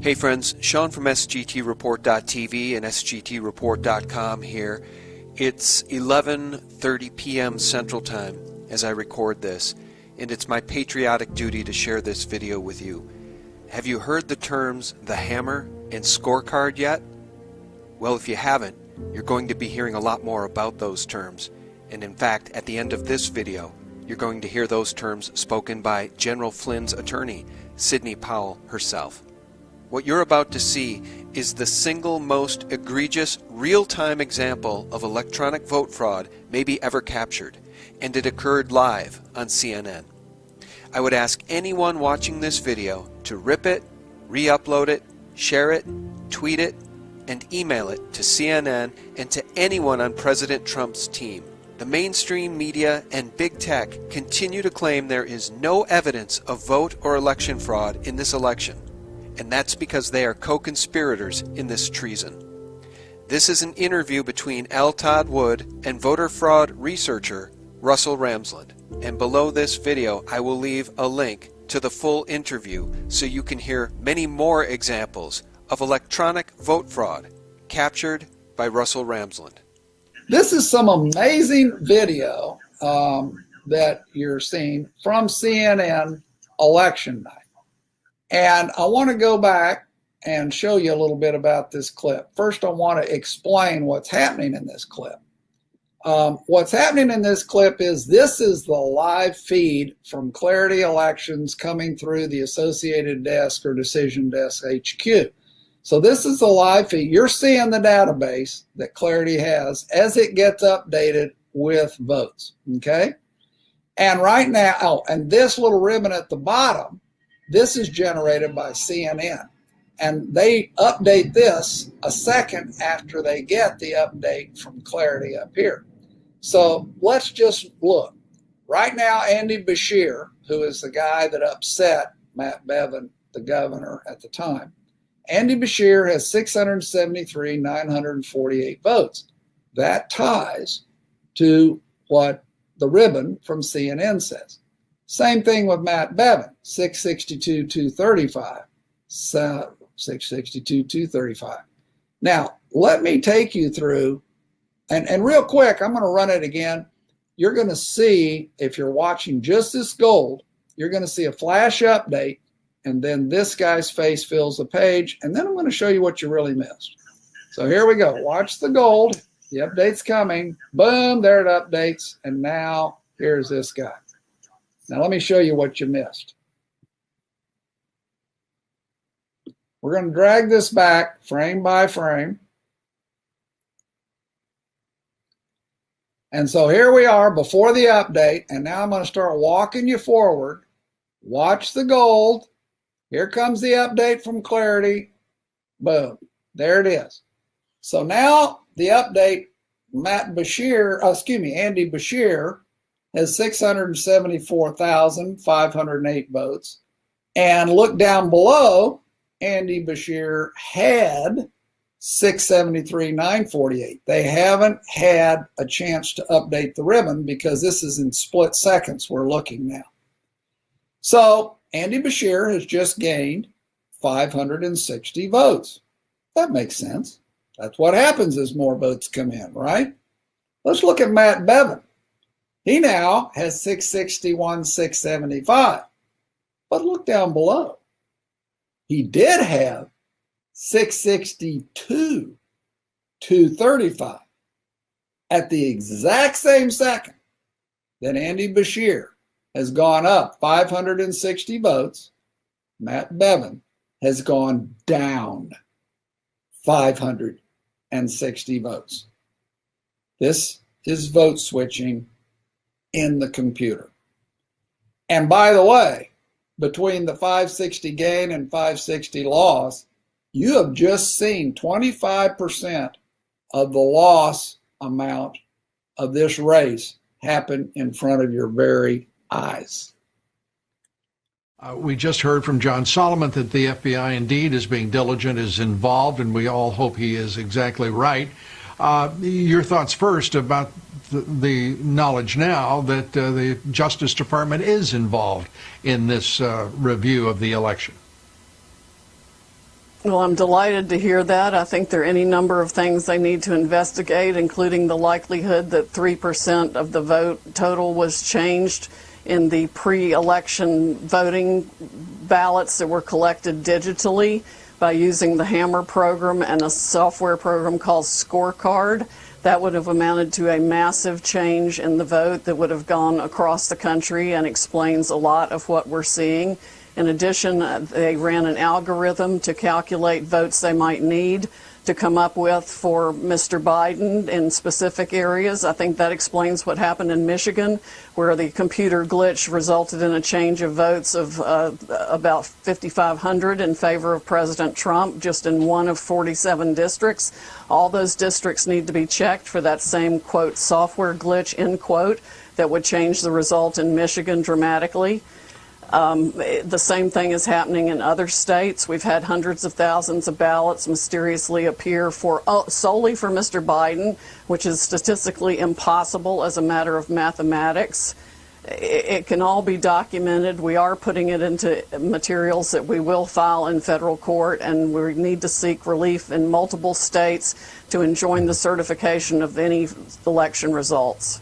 Hey friends, Sean from SGTReport.tv and SGTReport.com here. It's 11:30 p.m. Central Time as I record this, and it's my patriotic duty to share this video with you. Have you heard the terms "the hammer" and "scorecard" yet? Well, if you haven't, you're going to be hearing a lot more about those terms. And in fact, at the end of this video, you're going to hear those terms spoken by General Flynn's attorney, Sidney Powell herself. What you're about to see is the single most egregious real-time example of electronic vote fraud maybe ever captured, and it occurred live on CNN. I would ask anyone watching this video to rip it, re-upload it, share it, tweet it, and email it to CNN and to anyone on President Trump's team. The mainstream media and big tech continue to claim there is no evidence of vote or election fraud in this election. And that's because they are co-conspirators in this treason. This is an interview between L. Todd Wood and voter fraud researcher Russell Ramsland. And below this video, I will leave a link to the full interview so you can hear many more examples of electronic vote fraud captured by Russell Ramsland. This is some amazing video that you're seeing from CNN election night. And I want to go back and show you a little bit about this clip. First, I want to explain what's happening in this clip. What's happening in this clip is this is the live feed from Clarity Elections coming through the Associated Desk or Decision Desk HQ. So this is the live feed. You're seeing the database that Clarity has as it gets updated with votes, okay? And right now, oh, and this little ribbon at the bottom, this is generated by CNN, and they update this a second after they get the update from Clarity up here. So let's just look. Right now, Andy Beshear, who is the guy that upset Matt Bevin, the governor at the time, Andy Beshear has 673,948 votes. That ties to what the ribbon from CNN says. Same thing with Matt Bevin, 662,235. 662,235. Now, let me take you through, and real quick, I'm going to run it again. You're going to see, if you're watching just this gold, you're going to see a flash update, and then this guy's face fills the page, and then I'm going to show you what you really missed. So here we go. Watch the gold. The update's coming. Boom, there it updates, and now here's this guy. Now let me show you what you missed. We're going to drag this back frame by frame. And so here we are before the update, and now I'm going to start walking you forward. Watch the gold. Here comes the update from Clarity. Boom. There it is. So now the update, Andy Beshear has 674,508 votes. And look down below, Andy Beshear had 673,948. They haven't had a chance to update the ribbon because this is in split seconds we're looking now. So Andy Beshear has just gained 560 votes. That makes sense. That's what happens as more votes come in, right? Let's look at Matt Bevin. He now has 661,675. But look down below. He did have 662,235 at the exact same second that Andy Beshear has gone up 560 votes. Matt Bevin has gone down 560 votes. This is vote switching in the computer. And by the way, between the 560 gain and 560 loss, you have just seen 25% of the loss amount of this race happen in front of your very eyes. We just heard from John Solomon that the FBI indeed is being diligent, is involved, and we all hope he is exactly right. Your thoughts first about the knowledge now that the Justice Department is involved in this review of the election. Well, I'm delighted to hear that. I think there are any number of things they need to investigate, including the likelihood that 3% of the vote total was changed in the pre-election voting ballots that were collected digitally by using the THEHAMMER program and a software program called SCORECARD. That would have amounted to a massive change in the vote that would have gone across the country and explains a lot of what we're seeing. In addition, they ran an algorithm to calculate votes they might need to come up with for Mr. Biden in specific areas. I think that explains what happened in Michigan, where the computer glitch resulted in a change of votes of about 5,500 in favor of President Trump, just in one of 47 districts. All those districts need to be checked for that same, quote, software glitch, end quote, that would change the result in Michigan dramatically. The same thing is happening in other states. We've had hundreds of thousands of ballots mysteriously appear solely for Mr. Biden, which is statistically impossible as a matter of mathematics. It can all be documented. We are putting it into materials that we will file in federal court, and we need to seek relief in multiple states to enjoin the certification of any election results.